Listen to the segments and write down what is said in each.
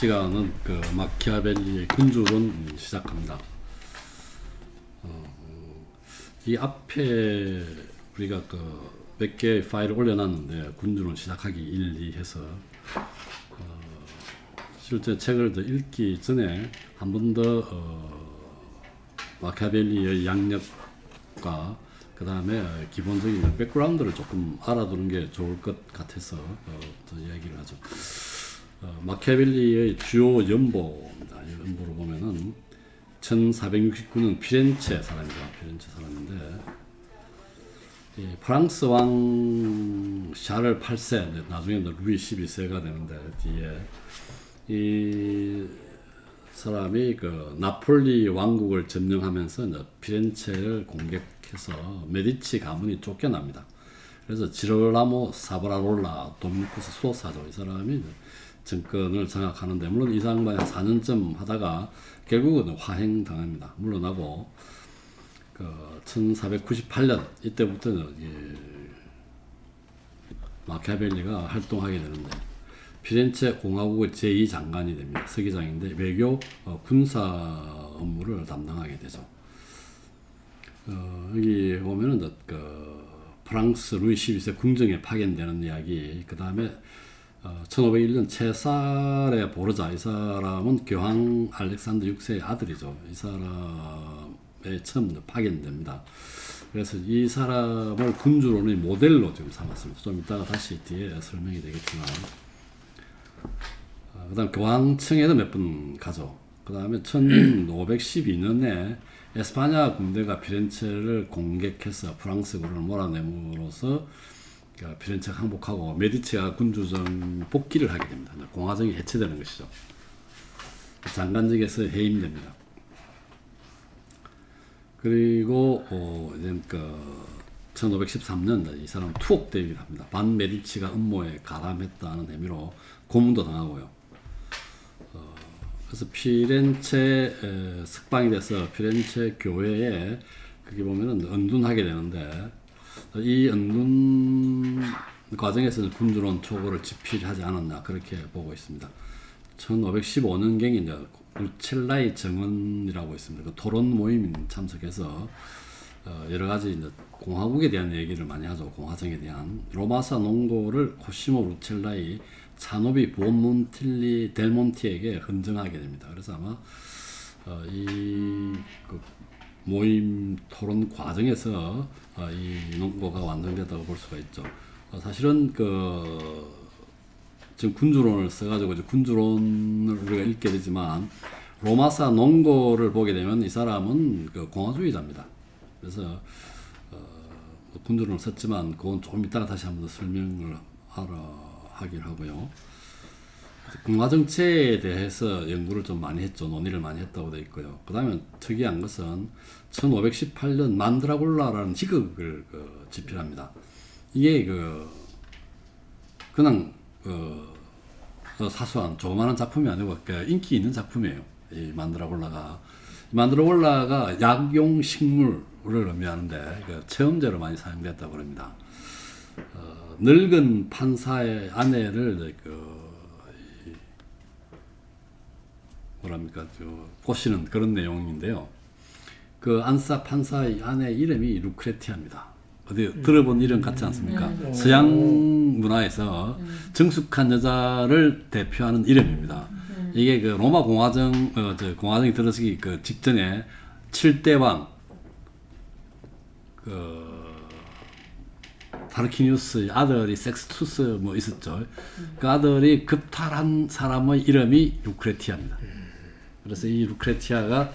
시간은 그 마키아벨리의 군주론 시작합니다. 이 앞에 우리가 그 몇 개의 파일을 올려놨는데 군주론 시작하기 1, 2 해서 실제 책을 더 읽기 전에 한 번 더 마키아벨리의 양력과 그 다음에 기본적인 백그라운드를 조금 알아두는 게 좋을 것 같아서 더 이야기를 하죠. 마키아벨리의 주요 연보입니다. 이 연보로 보면은 1469년 피렌체 사람이죠. 피렌체 사람인데 프랑스 왕 샤를 8세, 나중에 루이 12세가 되는데 뒤에 이 사람이 그 나폴리 왕국을 점령하면서 이제 피렌체를 공격해서 메디치 가문이 쫓겨납니다. 그래서 지롤라모 사브라롤라 도미니쿠스 소사죠. 이 사람이 정권을 장악하는데, 물론 이 사람이 한 4년쯤 하다가 결국은 화행당합니다. 물러나고 그 1498년 이때부터는 마키아벨리가 활동하게 되는데 피렌체 공화국의 제2장관이 됩니다. 서기장인데 외교 군사 업무를 담당하게 되죠. 여기 보면은 그 프랑스 루이 12세 궁정에 파견되는 이야기, 그 다음에 1501년 체살의 보르자, 이 사람은 교황 알렉산더 6세의 아들이죠. 이 사람에 처음 파견됩니다. 그래서 이 사람을 군주론의 모델로 지금 삼았습니다. 좀 이따가 다시 뒤에 설명이 되겠지만, 그 다음 교황청에도 몇 번 가죠. 그 다음에 1512년에 에스파냐 군대가 피렌체를 공격해서 프랑스군을 몰아내므로써 피렌체가 항복하고 메디치가 군주정 복귀를 하게 됩니다. 공화정이 해체되는 것이죠. 장관직에서 해임됩니다. 그리고 이제 그 1513년 이 사람 투옥 대위를 합니다. 반 메디치가 음모에 가담했다는 혐의로 고문도 당하고요. 그래서 피렌체 석방이 돼서 피렌체 교회에 거기 보면은 은둔하게 되는데, 이 은둔 과정에서 군주론 초고를 집필하지 않았나 그렇게 보고 있습니다. 1515년경에 이제 루첼라이 정원이라고 있습니다. 그 토론 모임 참석해서 여러 가지 이제 공화국에 대한 얘기를 많이 하죠. 공화정에 대한 로마사 농고를 코시모 루첼라이 차노비 부온몬틸리 델몬티에게 헌정하게 됩니다. 그래서 아마 그 모임 토론 과정에서 이 농고가 완성됐다고 볼 수가 있죠. 사실은 지금 군주론을 써가지고 군주론을 우리가 읽게 되지만 로마사 농고를 보게 되면 이 사람은 그 공화주의자입니다. 그래서 군주론을 썼지만 그건 조금 이따가 다시 한번 더 설명을 하긴 하고요. 공화정체에 대해서 연구를 좀 많이 했죠. 논의를 많이 했다고 되어 있고요. 그 다음에 특이한 것은 1518년 만드라골라라는 희극을 집필합니다. 이게 그냥 사소한 조그마한 작품이 아니고 인기 있는 작품이에요. 이 만드라골라가 약용 식물을 의미하는데 체험제로 많이 사용됐다고 합니다. 늙은 판사의 아내를 꼬시는 그런 내용인데요. 그 안사 판사의 아내 이름이 루크레티아입니다. 어디 들어본 이름 같지 않습니까? 서양 문화에서 정숙한 여자를 대표하는 이름입니다. 이게 그 로마 공화정이 들어서기 직전에 7대 왕 타르키니우스의 아들이 섹스투스 있었죠. 그 아들이 급탈한 사람의 이름이 루크레티아입니다. 그래서 이 루크레티아가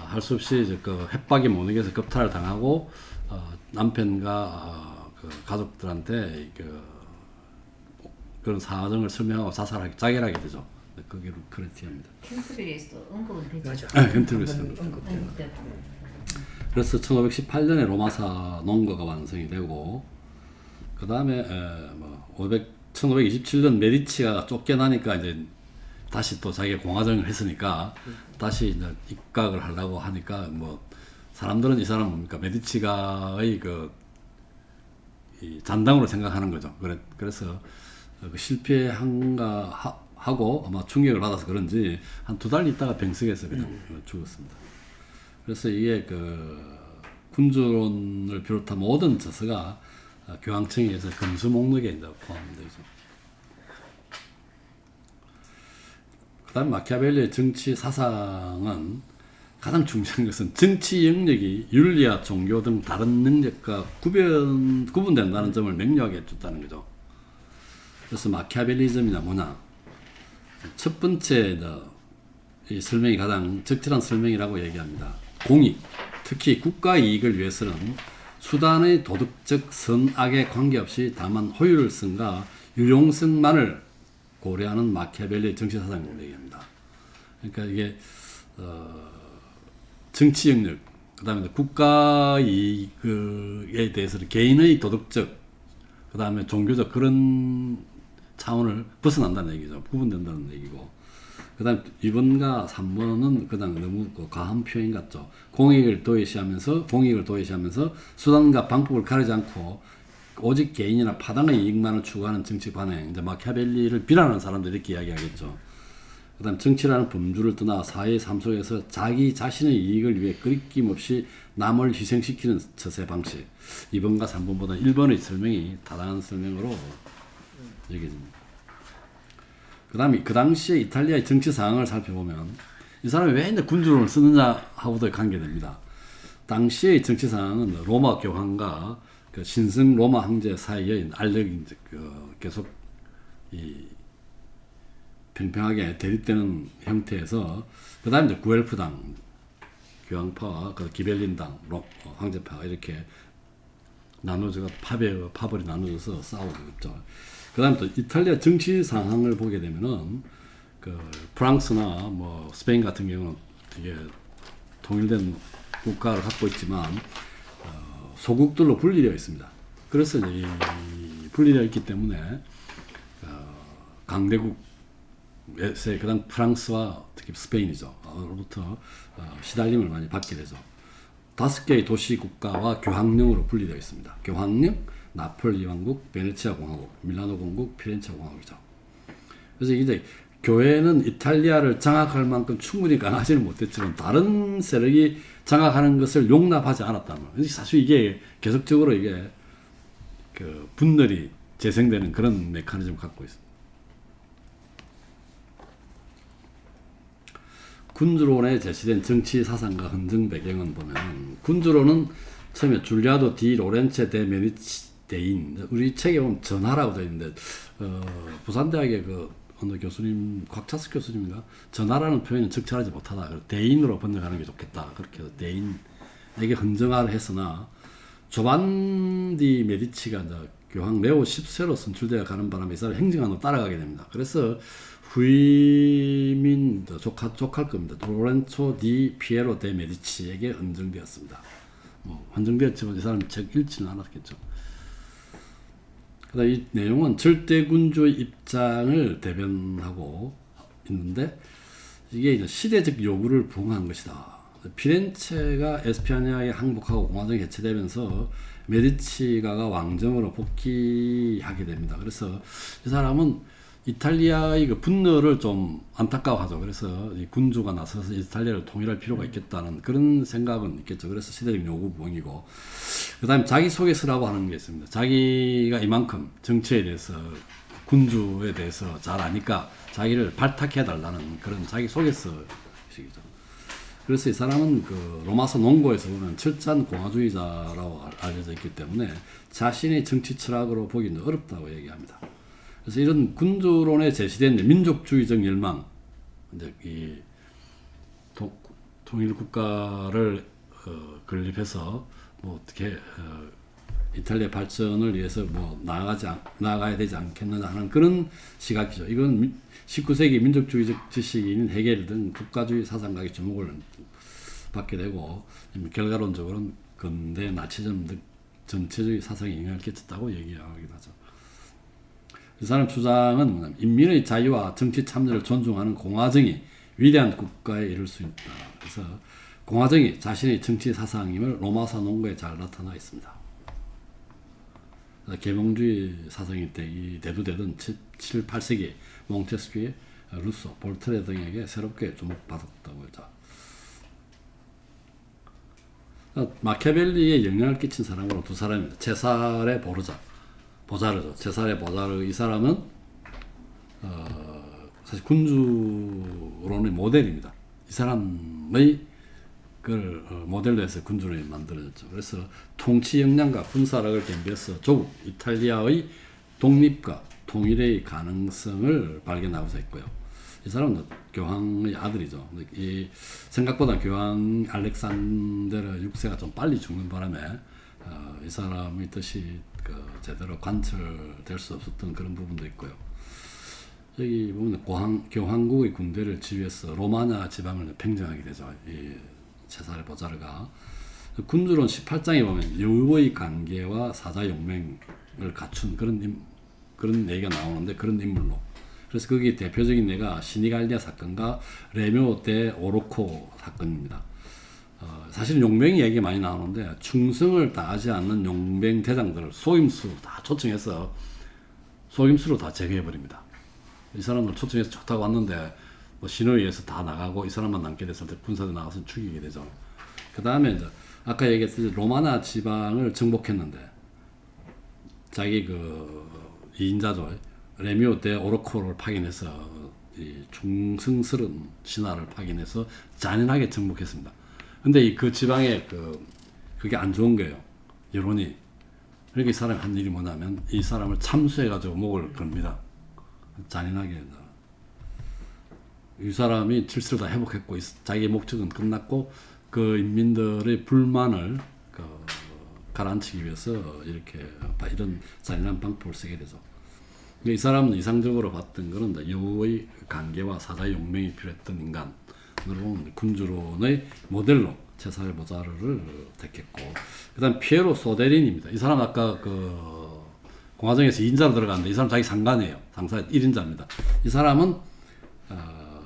할 수 없이 협박에 못 이겨서 급탈을 당하고 남편과 가족들한테 그런 사정을 설명하고 자결하게 되죠. 그게 루크레티아입니다. 캔터베리에서도 언급은 되죠. 맞아. 네, 캔터베리에서 그래서 1518년에 로마사 농거가 완성이 되고, 그 다음에 1527년 메디치가 쫓겨나니까 이제 다시 또 자기가 공화정을 했으니까 다시 이제 입각을 하려고 하니까 사람들은 이 사람 뭡니까 메디치가의 이 잔당으로 생각하는 거죠. 그래서 실패한가 하고 아마 충격을 받아서 그런지 한 2달 있다가 병석에서 그냥 죽었습니다. 그래서 이게 그 군주론을 비롯한 모든 저서가 교황청에 의해서 금수 목록에 이제 포함되어 있죠. 그 다음에 마키아벨리의 정치 사상은 가장 중요한 것은 정치 영역이 윤리와 종교 등 다른 능력과 구분된다는 점을 명료하게 해줬다는 거죠. 그래서 마키아벨리즘이냐 뭐냐. 첫 번째 이 설명이 가장 적절한 설명이라고 얘기합니다. 공익, 특히 국가 이익을 위해서는 수단의 도덕적 선악에 관계없이 다만 효율성과 유용성만을 고려하는 마키아벨리의 정치사상을 얘기합니다. 그러니까 이게 정치 영역, 그 다음에 국가 이익에 대해서는 개인의 도덕적, 그 다음에 종교적 그런 차원을 벗어난다는 얘기죠. 구분된다는 얘기고. 그 다음 2번과 3번은 그냥 너무 과한 표현 같죠. 공익을 도외시하면서 수단과 방법을 가리지 않고 오직 개인이나 파당의 이익만을 추구하는 정치 관행, 이제 마키아벨리를 비난하는 사람들이 이렇게 이야기하겠죠. 그 다음 정치라는 범주를 떠나 사회의 삶 속에서 자기 자신의 이익을 위해 끊김없이 남을 희생시키는 처세 방식. 2번과 3번보다 1번의 설명이 타당한 설명으로 여겨집니다. 그 다음에 그 당시에 이탈리아의 정치 상황을 살펴보면 이 사람이 왜 이제 군주론을 쓰느냐 하고도 관계됩니다. 당시의 정치 상황은 로마 교황과 그 신성 로마 황제 사이의 알력이 계속 평평하게 대립되는 형태에서 그 다음에 이제 구엘프당 교황파와 그 기벨린당 황제파가 이렇게 나눠져서 파벌이 나눠져서 싸우고 있죠. 그 다음에 또 이탈리아 정치 상황을 보게 되면은 그 프랑스나 뭐 스페인 같은 경우는 이게 통일된 국가를 갖고 있지만 소국들로 분리되어 있습니다. 그래서 이 분리되어 있기 때문에 강대국에서 그다음 프랑스와 특히 스페인이죠.로부터 시달림을 많이 받게 되죠. 5개의 도시 국가와 교황령으로 분리되어 있습니다. 교황령, 나폴리 왕국, 베네치아 공화국, 밀라노 공국, 피렌체 공화국이죠. 그래서 이제 교회는 이탈리아를 장악할 만큼 충분히 강하지는 못했지만 다른 세력이 장악하는 것을 용납하지 않았다는 거예요. 사실 이게 계속적으로 이게 그 분열이 재생되는 그런 메커니즘을 갖고 있습니다. 군주론에 제시된 정치 사상과 헌정 배경은 보면 군주론은 처음에 줄리아도 디 로렌체 데 메디치 대인, 우리 책에 보면 전하라고 되어 있는데 부산대학의 그 어느 교수님, 곽차스 교수님인가? 전하라는 표현은 적절하지 못하다. 대인으로 번역하는 게 좋겠다. 그렇게 해서 대인에게 헌정하를 했으나 조반디 메디치가 이제 교황 레오 10세로 선출되어 가는 바람에 이 사람 행정안으로 따라가게 됩니다. 그래서 후이민 조카일 겁니다. 로렌초 디 피에로 데 메디치에게 헌정되었습니다. 뭐 헌정되었지만 이 사람 책 읽지는 않았겠죠. 그다음 이 내용은 절대군주의 입장을 대변하고 있는데 이게 이제 시대적 요구를 부응한 것이다. 피렌체가 에스파냐에 항복하고 공화정이 해체되면서 메디치가가 왕정으로 복귀하게 됩니다. 그래서 이 사람은 이탈리아의 그 분노를 좀 안타까워하죠. 그래서 이 군주가 나서서 이탈리아를 통일할 필요가 있겠다는 그런 생각은 있겠죠. 그래서 시대적 요구 부응이고, 그 다음에 자기소개서라고 하는 게 있습니다. 자기가 이만큼 정치에 대해서, 군주에 대해서 잘 아니까 자기를 발탁해달라는 그런 자기소개서식이죠. 그래서 이 사람은 그 로마서 논고에서 보면 철저한 공화주의자라고 알려져 있기 때문에 자신의 정치 철학으로 보기는 어렵다고 얘기합니다. 그래서 이런 군주론에 제시된 민족주의적 열망, 이제 이 통일 국가를 건립해서 뭐 어떻게 이탈리아 발전을 위해서 뭐 나아가야 되지 않겠느냐 하는 그런 시각이죠. 이건 19세기 민족주의적 지식인 헤겔 등 국가주의 사상가의 주목을 받게 되고 결과론적으로는 근대 나치즘 등 전체적인 사상에 영향을 끼쳤다고 얘기하긴 하죠. 이 사람 주장은 뭐냐면 인민의 자유와 정치 참여를 존중하는 공화정이 위대한 국가에 이를 수 있다. 그래서 공화정이 자신의 정치 사상임을 로마서 논거에 잘 나타나 있습니다. 계몽주의 사상일 때 이 대두되던 7, 8세기 몽테스큐의 루소, 볼테르 등에게 새롭게 주목받았다고 하죠. 마키아벨리에 영향을 끼친 사람으로 두 사람입니다. 체사레 보자르죠. 체사레 보자르 이 사람은 사실 군주론의 모델입니다. 이 사람의 그걸 모델로 해서 군주론이 만들어졌죠. 그래서 통치 역량과 군사력을 겸비해서 조국 이탈리아의 독립과 통일의 가능성을 발견하고자 했고요. 이 사람은 교황의 아들이죠. 이 생각보다 교황 알렉산데르 6세가 좀 빨리 죽는 바람에 이 사람의 뜻이 제대로 관철될 수 없었던 그런 부분도 있고요. 여기 보면 교황국의 군대를 지휘해서 로마냐 지방을 평정하게 되죠. 이 체사레 보자르가 군주론 18장에 보면 여우의 관계와 사자 용맹을 갖춘 그런 얘기가 나오는데 그런 인물로. 그래서 거기 대표적인 예가 시니갈리아 사건과 레묘 데 오로코 사건입니다. 사실 용맹 얘기 많이 나오는데 충성을 다하지 않는 용맹 대장들을 속임수 다 초청해서 속임수로 다 제거해버립니다. 이 사람을 초청해서 좋다고 왔는데 뭐 신호에 의해서 다 나가고 이 사람만 남게 됐을 때 군사들 나가서 죽이게 되죠. 그 다음에 이제 아까 얘기했듯이 로마나 지방을 정복했는데 자기 그 2인자죠. 레미오 데 오로코를 파견해서 이 충성스러운 신하를 파견해서 잔인하게 정복했습니다. 근데 그 지방에 그게 안 좋은 거예요. 여론이. 그러니까 이 사람이 한 일이 뭐냐면 이 사람을 참수해가지고 목을 겁니다. 잔인하게. 이 사람이 질서를 다 회복했고 자기의 목적은 끝났고 그 인민들의 불만을 가라앉히기 위해서 이렇게 이런 잔인한 방법을 쓰게 되죠. 이 사람은 이상적으로 봤던 것은 여우의 관계와 사자의 용맹이 필요했던 인간으로 군주론의 모델로 체사레 보자르를 택했고, 그 다음 피에로 소데린입니다. 이 사람 아까 그 공화정에서 2인자로 들어갔는데 이 사람 자기 상관이에요. 상사 1인자입니다. 이 사람은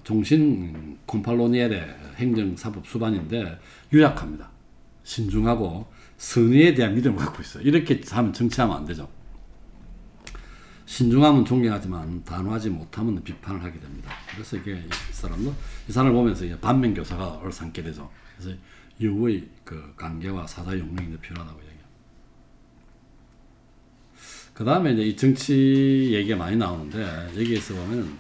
종신 콤팔로니엘의 행정사법 수반인데 유약합니다. 신중하고 선의에 대한 믿음을 갖고 있어요. 이렇게 하면 정치하면 안 되죠. 신중함은 존경하지만 단호하지 못하면 비판을 하게 됩니다. 그래서 이게 이 사람을 보면서 이제 반면교사가 얼삼게 되죠. 그래서 여우의 그 관계와 사자 용맹이 필요하다고 얘기해요. 그 다음에 이제 이 정치 얘기가 많이 나오는데 여기에서 보면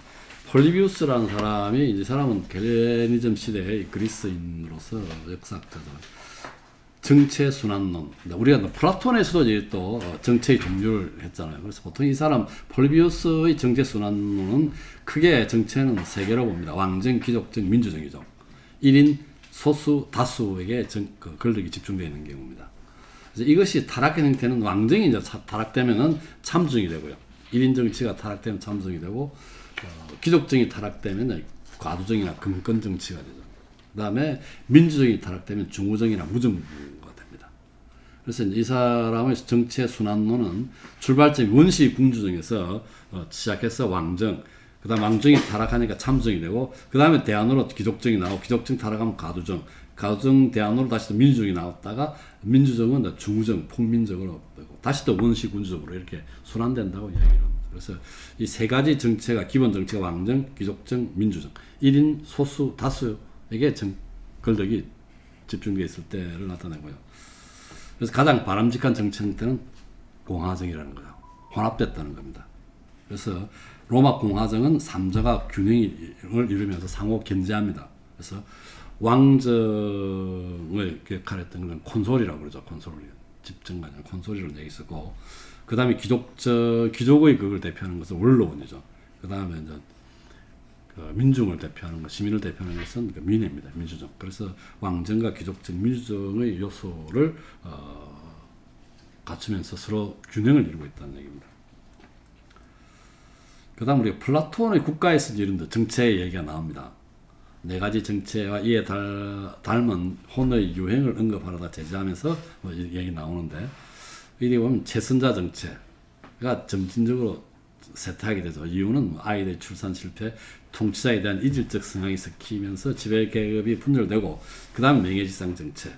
폴리비우스라는 사람이 이 사람은 헬레니즘 시대의 그리스인으로서 역사학자죠. 정체 순환론. 우리가 플라톤에서도 이제 또 정체의 종류를 했잖아요. 그래서 보통 이 사람 폴리비우스의 정체 순환론은 크게 정체는 세 개로 봅니다. 왕정, 귀족정, 민주정이죠. 1인 소수 다수에게 권력이 집중되어 있는 경우입니다. 그래서 이것이 타락한 형태는 왕정이 이제 타락되면은 참정이 되고요. 1인 정치가 타락되면 참정이 되고 귀족정이 타락되면 과두정이나 금권 정치가 되죠. 그 다음에 민주정이 타락되면 중우정이나 무정부가 됩니다. 그래서 이 사람의 정치의 순환론은 출발점이 원시 궁주정에서 시작해서 왕정, 그 다음 왕정이 타락하니까 참정이 되고, 그 다음에 대안으로 귀족정이 나오고, 귀족정 타락하면 가두정, 가두정 대안으로 다시 또 민주정이 나왔다가, 민주정은 중우정, 폭민정으로 되고, 다시 또 원시 군주정으로 이렇게 순환된다고 이야기를 합니다. 그래서 이 세 가지 정체가, 기본 정체가 왕정, 귀족정, 민주정, 1인 소수 다수에게 권력이 집중되어 있을 때를 나타내고요. 그래서 가장 바람직한 정치 형태는 공화정이라는 거죠. 혼합됐다는 겁니다. 그래서 로마 공화정은 삼자가 균형을 이루면서 상호 견제합니다. 그래서 왕정을 역할했던 건 콘솔이라고 그러죠. 콘솔. 집정가 아니라 콘솔이라는 얘기 쓰고, 그 다음에 귀족의 그걸 대표하는 것은 원로원이죠. 그 다음에 이제 민중을 대표하는 것, 시민을 대표하는 것은 민회입니다. 민주정. 그래서 왕정과 귀족정, 민주정의 요소를 갖추면서 서로 균형을 이루고 있다는 얘기입니다. 그 다음 우리가 플라톤의 국가에서 이런 정체의 얘기가 나옵니다. 네 가지 정체와 이에 닮은 혼의 유행을 언급하려다 제지하면서 얘기 나오는데, 이게 보면 채선자 정체가 점진적으로 쇠퇴하게 되죠. 이유는 아이들의 출산 실패, 통치자에 대한 이질적 성향이 섞이면서 지배 계급이 분열되고, 그 다음 명예지상 정체.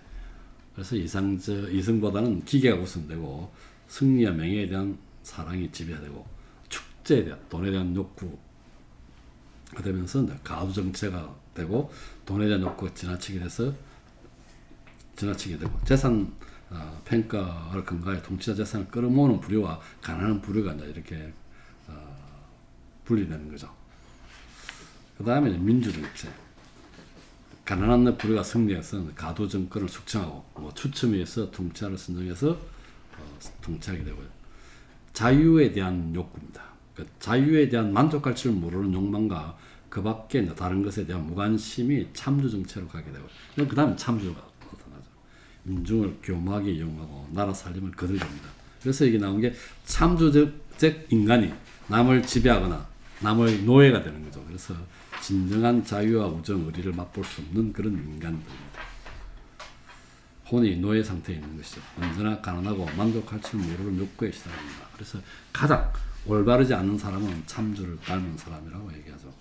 그래서 이성보다는 기계가 우선되고, 승리와 명예에 대한 사랑이 지배되고, 축제에 대한, 돈에 대한 욕구, 되면서 가두 정체가 되고 돈에 대한 욕구가 지나치게 되고 재산 평가를 근거해 통치자 재산을 끌어모으는 부류와 가난한 부류가 이제 이렇게 분리되는 거죠. 그 다음에 민주 정체. 가난한 부류가 승리해서 가두 정권을 숙청하고 추첨에 의해서 통치자를 선정해서 통치하게 되고요. 자유에 대한 욕구입니다. 그러니까 자유에 대한 만족할 줄 모르는 욕망과 그 밖에 다른 것에 대한 무관심이 참주 정체로 가게 되고, 그 다음에 참주가 나타나죠. 민중을 교묘하게 이용하고 나라 살림을 거들립니다. 그래서 이게 나온 게 참주적 인간이 남을 지배하거나 남의 노예가 되는 거죠. 그래서 진정한 자유와 우정, 의리를 맛볼 수 없는 그런 인간들입니다. 혼이 노예 상태에 있는 것이죠. 언제나 가난하고 만족할 줄 모르는 욕구에 시달립니다. 그래서 가장 올바르지 않은 사람은 참주를 닮은 사람이라고 얘기하죠.